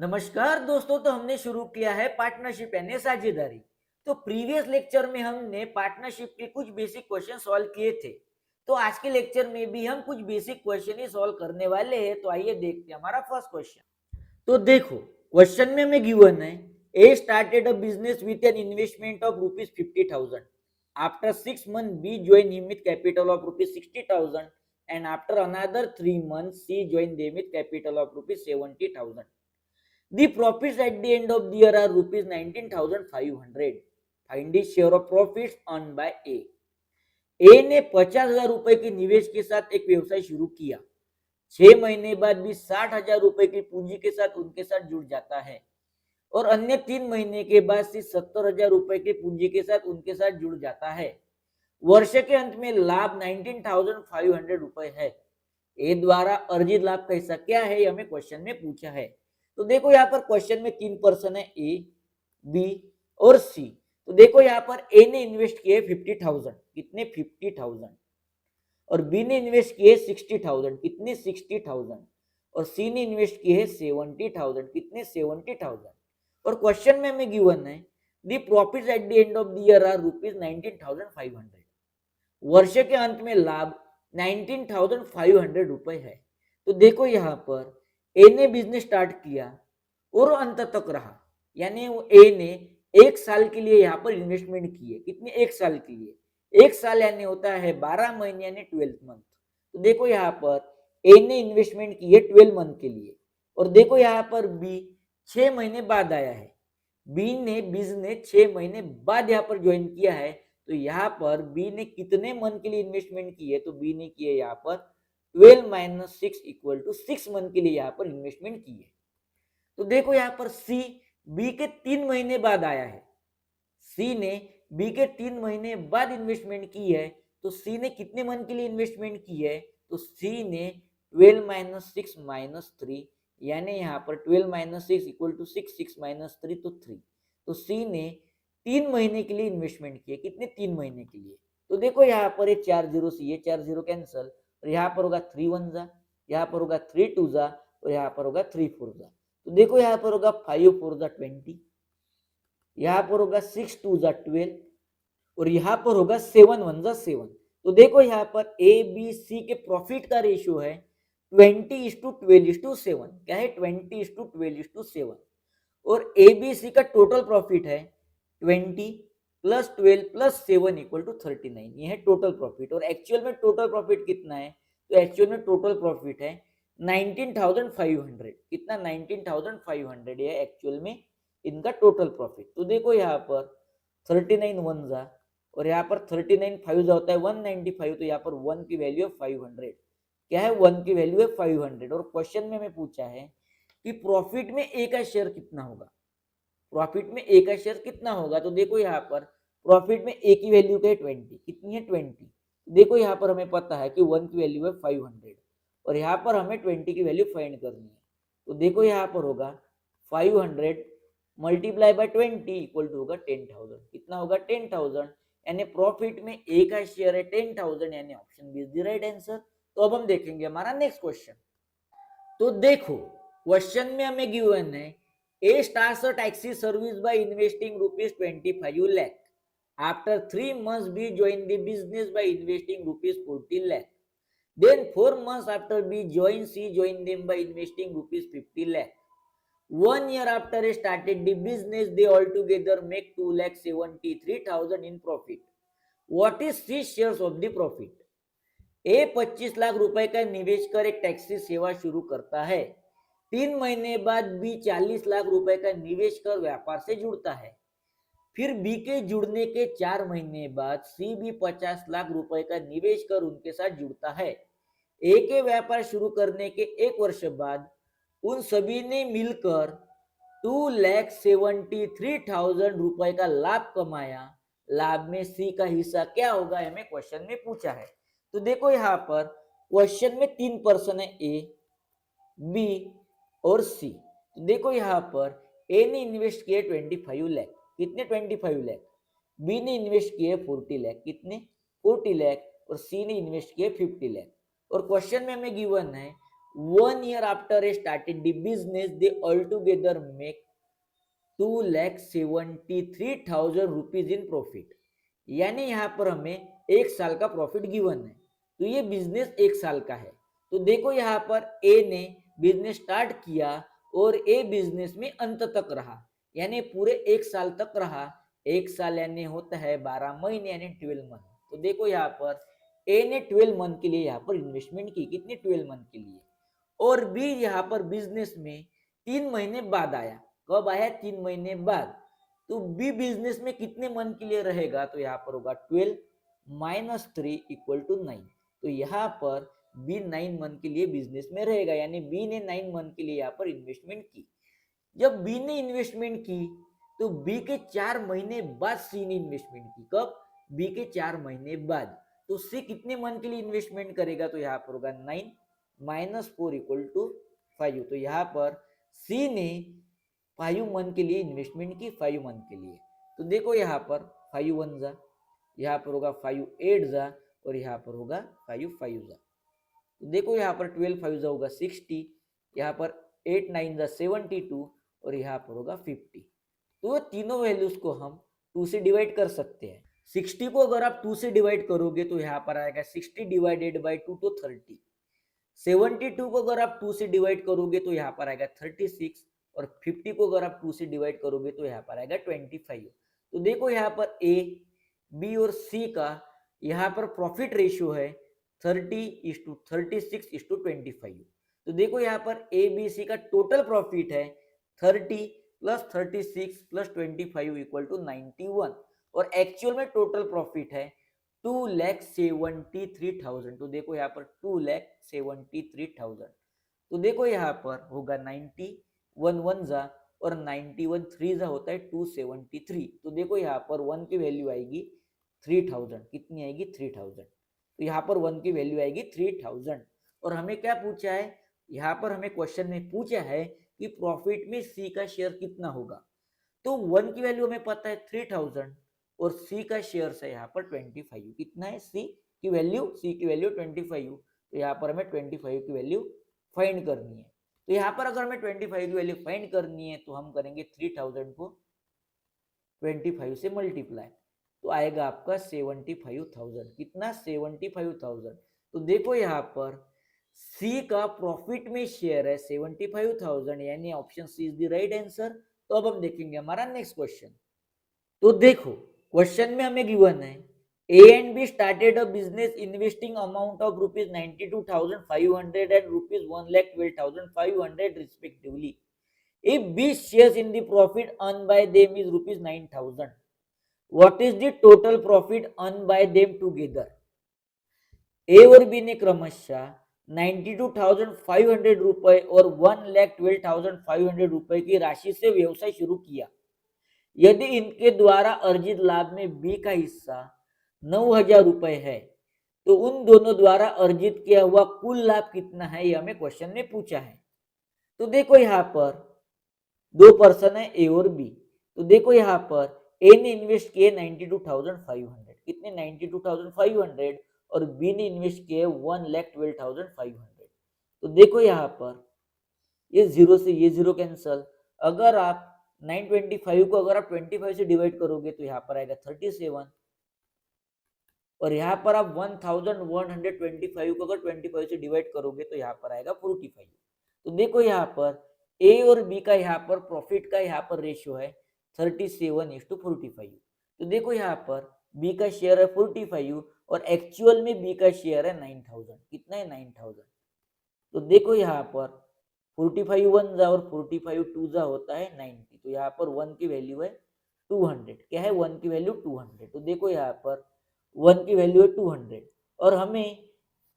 नमस्कार दोस्तों। तो हमने शुरू किया है पार्टनरशिप यानी साझेदारी। तो प्रीवियस लेक्चर में हमने पार्टनरशिप के कुछ बेसिक क्वेश्चन सॉल्व किए थे। तो आज के लेक्चर में भी हम कुछ बेसिक क्वेश्चन ही सॉल्व करने वाले हैं। तो आइए देखते हैं हमारा फर्स्ट क्वेश्चन। तो देखो, क्वेश्चन में हमें गिवन है A started a business with an investment of ₹50,000। After 6 months B join him with capital of ₹60,000 and after another 3 months C join them with capital of ₹70,000। The profits at the end of the year are ₹19,500. Find the share of profits earned by A. ए ने 50,000 रुपए के निवेश के साथ एक व्यवसाय शुरू किया। 6 महीने बाद भी 60,000 रुपए की पूंजी के साथ उनके साथ जुड़ जाता है और अन्य 3 महीने के बाद से 70,000 रुपए की पूंजी के साथ उनके साथ जुड़ जाता है। वर्ष के अंत में लाभ 19,500 रुपए है। ए द्वारा अर्जित लाभ का हिस्सा क्या है, हमें क्वेश्चन में पूछा है। तो देखो यहाँ पर क्वेश्चन में 3 पर्सन है, ए, बी और सी। तो देखो यहाँ पर ए ने इन्वेस्ट किए 50,000, कितने 50,000, और बी ने इन्वेस्ट किए 60,000, कितने 60,000, और सी ने इन्वेस्ट किए 70,000, कितने 70,000। और क्वेश्चन में हमें गिवन है the profit at the end of the year are ₹19,500। वर्ष के अंत में लाभ 19,500 रुपए है। तो देखो यहाँ पर ए ने बिजनेस स्टार्ट किया और अंत तक रहा, यानी ए ने 1 साल के लिए यहाँ पर इन्वेस्टमेंट किए। कितने 1 साल के लिए, 1 साल यानी होता है 12 महीने यानी 12 मंथ। तो देखो यहाँ पर ए ने इन्वेस्टमेंट किए 12 मंथ के लिए, और देखो यहाँ पर बी 6 महीने बाद आया है। बी ने बिजनेस 6 महीने बाद यहाँ पर ज्वाइन किया है। तो यहाँ पर बी ने कितने मंथ के लिए इन्वेस्टमेंट की है, तो बी ने किए यहाँ पर 12 माइनस 6 इक्वल टू 6 मंथ के लिए यहाँ पर इन्वेस्टमेंट की है। तो देखो यहाँ पर सी बी के 3 महीने बाद आया है। सी ने बी के 3 महीने बाद इन्वेस्टमेंट की है। तो सी ने कितने मंथ के लिए इन्वेस्टमेंट की है, तो सी ने 12 माइनस 6 माइनस 3, यानी यहाँ पर 12 माइनस 6 इक्वल टू 6, 6 माइनस 3 तो 3। तो सी ने 3 महीने के लिए इन्वेस्टमेंट किए। कितने 3 महीने के लिए। तो देखो यहाँ पर ये 4 जीरो सी, ये 4 जीरो कैंसल, और यहाँ पर होगा 3 1 जा, यहाँ पर होगा 3 2 जा, और यहाँ पर होगा 3 4 जा। तो देखो यहाँ पर होगा 5 4 जा 20, यहाँ पर होगा 6 2 जा 12, और यहाँ पर होगा 7 1 जा 7। तो देखो यहाँ पर ए बी सी के प्रॉफिट का रेशियो है 20:12:7। क्या है 20:12:7। और ए बी सी का टोटल प्रॉफिट है 20 प्लस 12 प्लस 7 इक्वल टू 39। ये है टोटल प्रॉफिट। और एक्चुअल में टोटल प्रॉफिट कितना है, तो एक्चुअल में टोटल प्रॉफिट है 19,500। कितना 19,500 ये एक्चुअल में इनका टोटल प्रॉफिट। तो देखो यहाँ पर 39 1 जा, और यहाँ पर 39 5 जा होता है 195। तो यहाँ पर 1 की वैल्यू है 500। क्या है 1 की वैल्यू है 500। और क्वेश्चन में हमें पूछा है कि प्रॉफिट में ए का शेयर कितना होगा। प्रॉफिट में ए का शेयर कितना होगा। तो देखो यहाँ पर प्रॉफिट में ए की वैल्यू क्या है 20, कितनी है 20। देखो यहाँ पर हमें पता है कि 1 की वैल्यू है 500, और यहाँ पर हमें 20 की वैल्यू फाइंड करनी है। तो देखो यहाँ पर होगा 500 मल्टीप्लाई बाय 20 इक्वल टू होगा 10,000। कितना होगा 10,000, यानी प्रॉफिट में ए का शेयर है 10,000, यानी option B is the right answer. तो अब हम देखेंगे हमारा नेक्स्ट क्वेश्चन। तो देखो क्वेश्चन में हमें गिवन है A starts a taxi service by investing ₹25 lakh. After 3 months, B joined the business by investing ₹40 lakh. Then 4 months after B joined, C joined them by investing ₹50 lakh. 1 year after they started the business, they altogether make 2,73,000 in profit. What is C's shares of the profit? A 25 lakh रुपए का निवेश कर एक taxi सेवा शुरू करता है। 3 महीने बाद बी 40 लाख रुपए का निवेश कर व्यापार से जुड़ता है। फिर बी के जुड़ने के 4 महीने बाद सी भी 50 लाख रुपए का निवेश कर उनके साथ जुड़ता है। ए के व्यापार शुरू करने के 1 वर्ष बाद उन सभी ने मिलकर 2,73,000 रुपए का लाभ कमाया। लाभ में सी का हिस्सा क्या होगा, हमें क्वेश्चन में पूछा है। तो देखो यहाँ पर क्वेश्चन में 3 पर्सन है, ए, बी और सी। तो देखो यहाँ पर ए ने इन्वेस्ट किए 25 लाख। कितने 25 लाख। बी ने इन्वेस्ट किए 40 लाख। कितने 40 लाख। और सी ने इन्वेस्ट किए 50 लाख। और क्वेश्चन में हमें गिवन है 1 year after they started the business, they altogether make 2,73,000 rupees in profit. यानी यहाँ पर हमें एक साल का प्रॉफिट गिवन है, तो ये बिजनेस एक साल का है। तो देखो यहाँ पर ए ने बिजनेस स्टार्ट किया और ए बिजनेस में अंत तक रहा, यानी पूरे एक साल तक रहा। एक साल यानी होता है 12 महीने यानी 12 मंथ। तो देखो यहाँ पर ए ने 12 मंथ के लिए यहाँ पर इन्वेस्टमेंट की, कितनी 12 मंथ के लिए। और बी यहाँ पर बिजनेस में 3 महीने बाद आया। कब आया? 3 महीने बाद। तो बी बिजनेस में कितने मंथ के लिए रहेगा? तो यहाँ पर होगा 12 माइनस 3 इक्वल टू 9। तो यहाँ पर बी 9 मंथ के लिए बिजनेस में रहेगा, यानी बी ने 9 मंथ के लिए यहाँ पर इन्वेस्टमेंट की। जब बी ने इन्वेस्टमेंट की तो बी के 4 महीने बाद सी ने इन्वेस्टमेंट की। कब? बी के 4 महीने बाद। तो सी कितने मंथ के लिए इन्वेस्टमेंट करेगा? तो यहाँ पर होगा 9 माइनस 4 इक्वल टू 5। तो यहाँ पर सी ने 5 मंथ के लिए इन्वेस्टमेंट की, 5 मंथ के लिए। तो देखो यहाँ पर 5 1 जा, यहाँ पर होगा 5 8 जा, और यहाँ पर होगा 5 5 जा। तो देखो यहाँ पर 12 5 जा होगा 60, यहाँ पर 8 9 जा 72, और यहाँ पर होगा 50। तो तीनों वैल्यूज को हम 2 से डिवाइड कर सकते हैं। 60 को अगर आप 2 से डिवाइड करोगे तो यहाँ पर आएगा 60 डिवाइडेड बाई 2 तो 30। 72 को अगर आप 2 से डिवाइड करोगे तो यहाँ पर आएगा 36, और 50 को अगर आप 2 से डिवाइड करोगे तो यहाँ पर आएगा 25। तो देखो यहाँ पर ए, बी और सी का यहाँ पर प्रॉफिट रेशियो है 30:36:25। तो देखो यहाँ पर ए बी सी का टोटल प्रॉफिट है 30 प्लस 36 प्लस 25 इक्वल टू 91, और एक्चुअल में टोटल प्रॉफिट है 2,73,000। तो देखो यहाँ पर 2,73,000। तो देखो यहाँ पर होगा 91 1 जा, और 91 3 जा होता है 273। तो देखो यहाँ पर 1 की वैल्यू आएगी 3000। कितनी आएगी? 3000। तो यहाँ पर 1 की वैल्यू आएगी 3000। और हमें क्या पूछा है? यहाँ पर हमें क्वेश्चन में पूछा है कि प्रॉफिट में सी का शेयर कितना होगा। तो 1 की वैल्यू हमें पता है 3000, और सी का शेयर है यहाँ पर 25। कितना है सी की वैल्यू? सी की वैल्यू 25। तो यहाँ पर हमें 25 की वैल्यू फाइंड करनी है। तो यहाँ पर अगर हमें 25 की वैल्यू फाइंड करनी है तो हम करेंगे 3000 को 25 से मल्टीप्लाई, तो आएगा आपका 75,000। कितना? 75,000। तो देखो यहाँ पर सी का प्रॉफिट में शेयर है 75,000, यानी option C is the right answer. तो अब हम देखेंगे हमारा नेक्स्ट क्वेश्चन। तो देखो क्वेश्चन में हमें गिवन है A and B started a business investing amount of rupees 92,500 and rupees 1,12,500 respectively. If B shares in the profit earned by them is rupees 9,000, what is the total profit earned by them together? A और B ने क्रमशः 92,500 रुपए और 1,12,500 रुपए की राशि से व्यवसाय शुरू किया। यदि इनके द्वारा अर्जित लाभ में बी का हिस्सा 9,000 रुपए है तो उन दोनों द्वारा अर्जित किया हुआ कुल लाभ कितना है, ये हमें क्वेश्चन में पूछा है। तो देखो यहाँ पर दो पर्सन है ए और बी। तो देखो यहाँ पर ए ने इन्वेस्ट किए 92,500, कितने? 92,500, और बी ने इन्वेस्ट किए 1,12,500। तो देखो यहाँ पर ये जीरो से ये जीरो कैंसल। अगर आप 925 को अगर आप 25 से डिवाइड करोगे तो यहाँ पर आएगा 37, और यहाँ पर आप 1125 को अगर 25 से डिवाइड करोगे तो यहाँ पर आएगा 45। तो देखो यहाँ पर ए और बी का यहाँ पर प्रॉफिट का यहाँ पर रेशियो है 37:45। तो देखो यहाँ पर बी का शेयर है 45 और एक्चुअल में बी का शेयर है 9,000। कितना है? 9,000। तो देखो यहाँ पर 45 1 जा और 45 2 जा होता है 90। तो यहाँ पर 1 की वैल्यू है 200। क्या है? 1 की वैल्यू 200। तो देखो यहाँ पर 1 की वैल्यू है 200, और हमें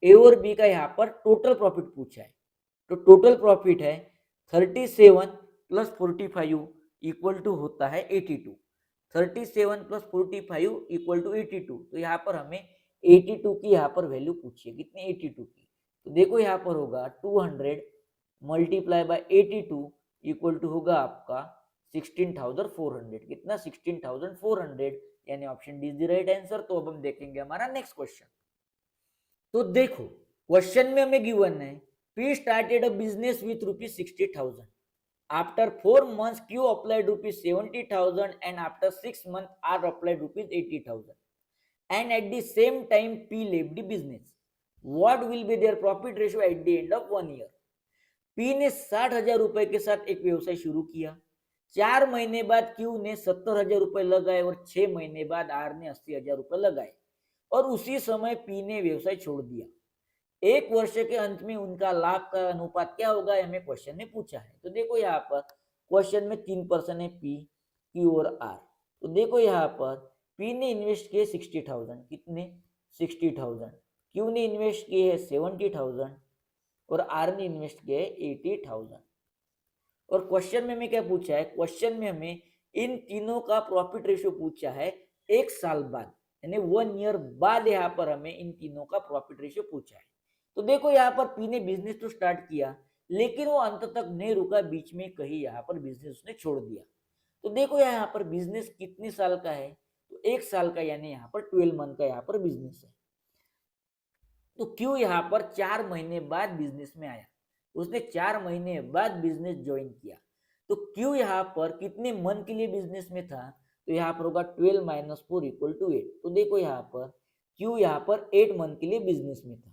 ए और बी का यहाँ पर टोटल प्रॉफिट पूछा है। तो टोटल प्रॉफिट है 37 प्लस 45 इक्वल टू होता है 82। 37 प्लस 45 इक्वल टू 82। तो यहाँ पर हमें 82 की यहाँ पर वैल्यू पूछी है। कितनी? 82 की। तो देखो यहाँ पर होगा 200 मल्टीप्लाई बाय 82 इक्वल टू होगा आपका 16,400। कितना? 16,400, यानी option D is the right answer. तो अब हम देखेंगे हमारा नेक्स्ट क्वेश्चन। तो देखो क्वेश्चन में हमें गिवन है P started a business with rupees 60,000. After 4 months, Q applied rupees 70,000 and after 6 months, R applied rupees 80,000. And at the same time, P left the business. What will be their profit ratio at the end of 1 year? P ने 60,000 रुपए के साथ एक व्यवसाय शुरू किया. 4 महीने बाद Q ने 70,000 रुपए लगाए और 6 महीने बाद R ने 80,000 रुपए लगाए और उसी समय P ने व्यवसाय छोड़ दिया. एक वर्ष के अंत में उनका लाभ का अनुपात क्या होगा, हमें क्वेश्चन ने पूछा है. तो देखो यहाँ पर क्वेश्चन में 3 पर्सन है, P, Q और R. तो देखो यहाँ पर P ने इन्वेस्ट किए 60,000. कितने? 60,000. Q ने इन्वेस्ट किए है 70,000 और R ने इन्वेस्ट किए है 80,000. और क्वेश्चन में हमें क्या पूछा है? क्वेश्चन में हमें इन तीनों का प्रॉफिट रेशियो पूछा है एक साल बाद, यानी 1 ईयर बाद यहाँ पर हमें इन तीनों का प्रॉफिट रेशियो पूछा है. तो देखो यहाँ पर P ने बिजनेस तो स्टार्ट किया लेकिन वो अंत तक नहीं रुका, बीच में कहीं यहाँ पर बिजनेस उसने छोड़ दिया. तो देखो यहाँ पर बिजनेस कितने साल का है? तो 1 साल का, यानी यहाँ पर 12 मंथ का यहाँ पर बिजनेस है. तो Q यहाँ पर 4 महीने बाद बिजनेस में आया, उसने 4 महीने बाद बिजनेस ज्वाइन किया. तो Q यहाँ पर कितने मंथ के लिए बिजनेस में था? तो यहाँ पर होगा 12 माइनस 4 इक्वल टू 8. तो देखो यहाँ पर Q यहाँ पर 8 मंथ के लिए बिजनेस में था.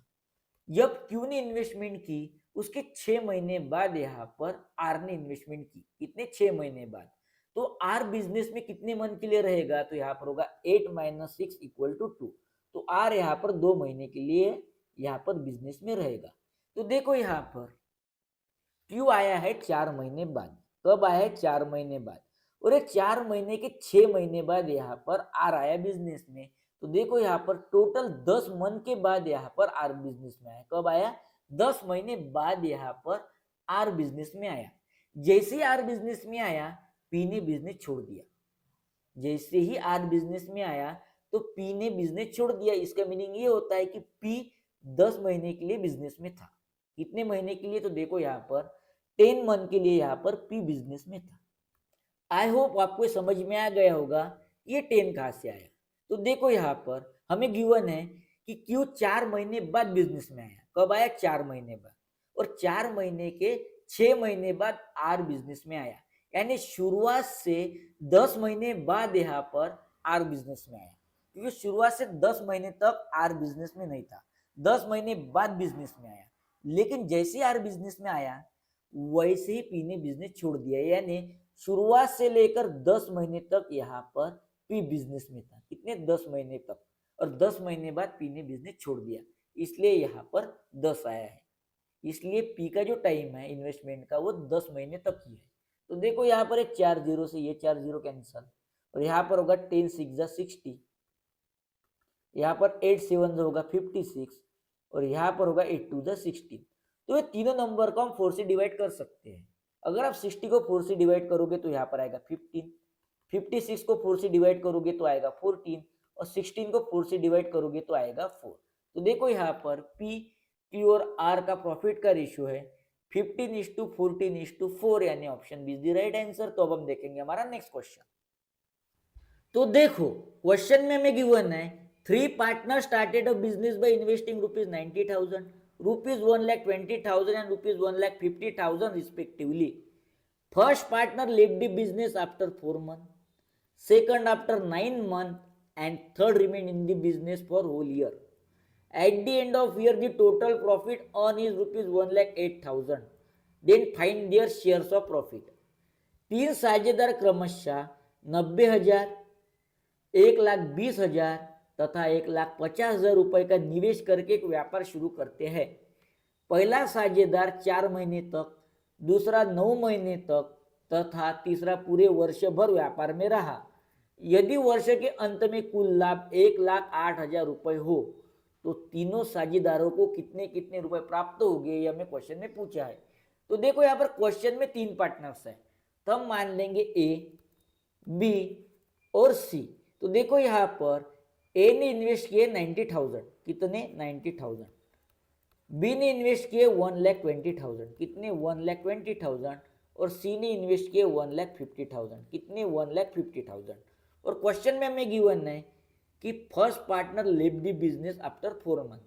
जब Q ने इन्वेस्टमेंट की उसके 6 महीने बाद यहाँ पर R ने इन्वेस्टमेंट की. कितने? 6 महीने बाद. तो R बिजनेस में कितने मंथ के लिए रहेगा? तो यहाँ पर होगा 8 माइनस 6 इक्वल टू 2. तो R यहाँ पर 2 महीने के लिए यहाँ पर बिजनेस में रहेगा. तो देखो यहाँ पर Q आया है 4 महीने बाद. कब आया है? 4 महीने बाद. और ये 4 महीने के 6 महीने बाद यहाँ पर R आया बिजनेस में. तो देखो यहाँ पर टोटल 10 मंथ के बाद यहाँ पर R बिजनेस में आया. कब आया? 10 महीने बाद यहाँ पर R बिजनेस में आया. जैसे ही R बिजनेस में आया, P ने बिजनेस छोड़ दिया. जैसे ही R बिजनेस में आया तो P ने बिजनेस छोड़ दिया. इसका मीनिंग ये होता है कि P 10 महीने के लिए बिजनेस में था. कितने महीने के लिए? तो देखो यहाँ पर 10 मंथ के लिए यहाँ पर P बिजनेस में था. आई होप आपको समझ में आ गया होगा ये 10 कहाँ से आया. तो देखो यहाँ पर हमें गिवन है कि Q 4 महीने बाद बिजनेस में आया. कब आया? 4 महीने बाद. और 4 महीने के 6 महीने बाद R बिजनेस में आया, यानी शुरुआत से 10 महीने बाद यहाँ पर R बिजनेस में आया. क्योंकि शुरुआत से 10 महीने तक R बिजनेस में नहीं था, 10 महीने बाद बिजनेस में आया. लेकिन जैसे R बिजनेस में आया वैसे ही P ने बिजनेस छोड़ दिया, यानी शुरुआत से लेकर 10 महीने तक यहाँ पर P बिजनेस में था. कितने? 10 महीने तक. और 10 महीने बाद P ने बिजनेस छोड़ दिया, इसलिए यहाँ पर 10 आया है. इसलिए P का जो टाइम है इन्वेस्टमेंट का वो 10 महीने तक ही है. तो देखो यहाँ पर एक 4 जीरो से ये 4 जीरो कैंसल, और यहाँ पर होगा 10 6 जा 60, यहाँ पर 8 7 होगा 56, और यहाँ पर होगा 8 2 जा 16. तो ये तीनों नंबर को हम 4 से डिवाइड कर सकते हैं. अगर आप 60 को 4 से डिवाइड करोगे तो यहाँ पर आएगा 15, 56 को 4 से डिवाइड करोगे तो आएगा 14, और 16 को 4 से डिवाइड करोगे तो आएगा 4. तो देखो यहाँ पर P, Q और R का प्रॉफिट का रेशियो है 15:14:4, यानी option B is the right answer. तो अब हम देखेंगे हमारा नेक्स्ट क्वेश्चन. तो देखो क्वेश्चन में हमें गिवन है 3 partner started a business by investing ₹90,000, ₹1,20,000 and ₹1,50,000 respectively. First partner left the business after 4 months, second after 9 months, and third remained in the business for whole year. At the end of year, the total profit earned is ₹1,08,000. Then find their shares of profit. 3 साझेदार क्रमशः 90,000, 1,20,000 तथा 1,50,000 रुपए का निवेश करके एक व्यापार शुरू करते हैं. पहला साझेदार 4 महीने तक, दूसरा 9 महीने तक तथा तीसरा पूरे वर्ष भर व्यापार में रहा. यदि वर्ष के अंत में कुल लाभ 1,08,000 रुपए हो तो तीनों साझेदारों को कितने कितने रुपए प्राप्त हो गए, ये हमें क्वेश्चन में पूछा है. तो देखो यहाँ पर क्वेश्चन में 3 पार्टनर्स है, तो हम मान लेंगे A, B और C. तो देखो यहाँ पर A ने इन्वेस्ट किए 90,000. कितने? 90,000. B ने इन्वेस्ट किए 1,20,000. कितने? 1,20,000. और C ने इन्वेस्ट किए 1,50,000. कितने? 1,50,000. और क्वेश्चन में हमें गिवन है कि first partner left the business after 4 month,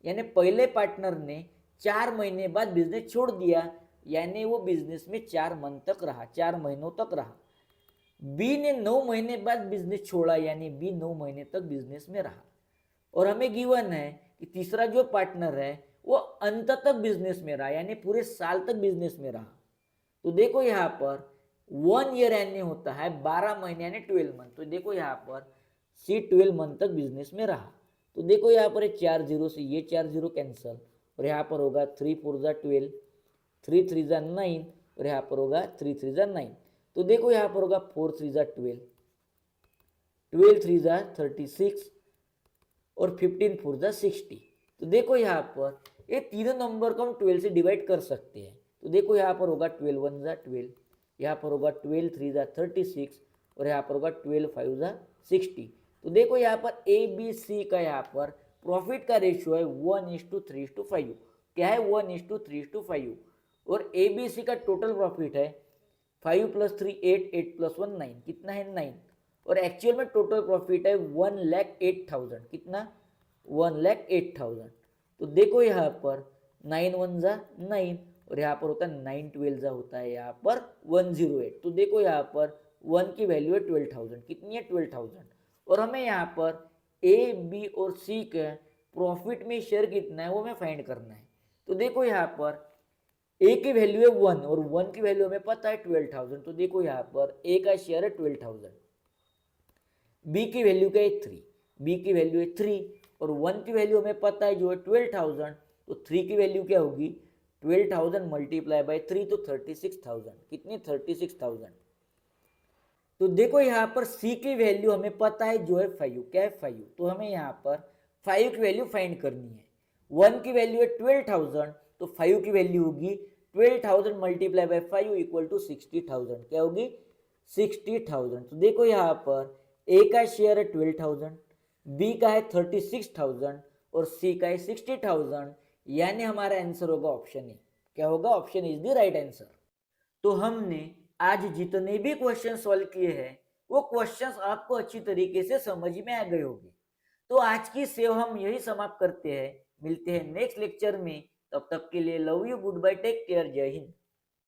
यानी पहले पार्टनर ने 4 महीने बाद बिजनेस छोड़ दिया, यानी वो बिजनेस में 4 मंथ तक रहा, 4 महीनों तक रहा। बी ने 9 महीने बाद बिजनेस छोड़ा, यानी बी 9 महीने तक बिजनेस में रहा। और हमें गिवन है कि तीसरा जो पार्टनर है वो अंत तक बिजनेस में रहा, यानी पूरे साल तक बिजनेस में रहा। तो देखो यहाँ पर 1 ईयर यानी होता है 12 महीने यानी 12 मंथ। तो देखो यहाँ पर सी 12 मंथ तक बिजनेस में रहा। तो देखो यहाँ पर 4 जीरो से ये 4 जीरो कैंसल, और यहाँ पर होगा 3 4 जा 12, 3 3 जा 9, और यहाँ पर होगा 3 3 जा 9। तो देखो यहाँ पर होगा 4 3 जा 12, 12 3 जा 36, और 15 4 जा 60। तो देखो यहाँ पर ये तीनों नंबर को हम 12 से डिवाइड कर सकते हैं। तो देखो यहाँ पर होगा 12 1 जा 12, यहाँ पर होगा 12 3 जा 36, और यहाँ पर होगा 12 5 जा 60। तो देखो यहाँ पर ए बी सी का यहाँ पर प्रॉफिट का रेशियो है 1:3:5। क्या है? 1:3:5। और ए बी सी का टोटल प्रॉफिट है 5 + 3 8, 8 + 1 9। कितना है? 9। और एक्चुअल में टोटल प्रॉफिट है 1,08,000। कितना? 1,08,000। तो देखो यहाँ पर 9 1 जा 9, और यहाँ पर होता है 9 12 जा होता है यहाँ पर 108। तो देखो यहाँ पर 1 की वैल्यू है 12,000। कितनी है? 12,000। और हमें यहाँ पर ए बी और सी के प्रॉफिट में शेयर कितना है वो हमें फाइंड करना है। तो देखो यहाँ पर ए की वैल्यू है 1, और 1 की वैल्यू हमें पता है 12,000। तो देखो यहाँ पर ए का शेयर है 12,000, बी की वैल्यू क्या है 3, बी की वैल्यू है 3, और 1 की वैल्यू हमें पता है जो है 12,000। तो 3 की वैल्यू क्या होगी? 12,000 मल्टीप्लाई बाय 3, तो 36,000। कितनी? 36,000। तो देखो यहाँ पर सी की वैल्यू हमें पता है जो है 5। क्या है? 5। तो हमें यहाँ पर 5 की वैल्यू फाइंड करनी है। 1 की वैल्यू है 12,000, तो 5 की वैल्यू होगी 12,000 मल्टीप्लाई बाय 5 इक्वल टू 60,000। क्या होगी? 60,000। तो देखो यहाँ पर ए का शेयर है 12,000, बी का है 36,000, और सी का है 60,000, यानी हमारा आंसर होगा ऑप्शन ए। क्या होगा? Option is the right answer. तो हमने आज जितने भी क्वेश्चन सॉल्व किए हैं वो क्वेश्चंस आपको अच्छी तरीके से समझ में आ गए होंगे। तो आज की सेव हम यही समाप्त करते हैं। मिलते हैं नेक्स्ट लेक्चर में। तब तक के लिए love you, good bye, take care, जय हिंद।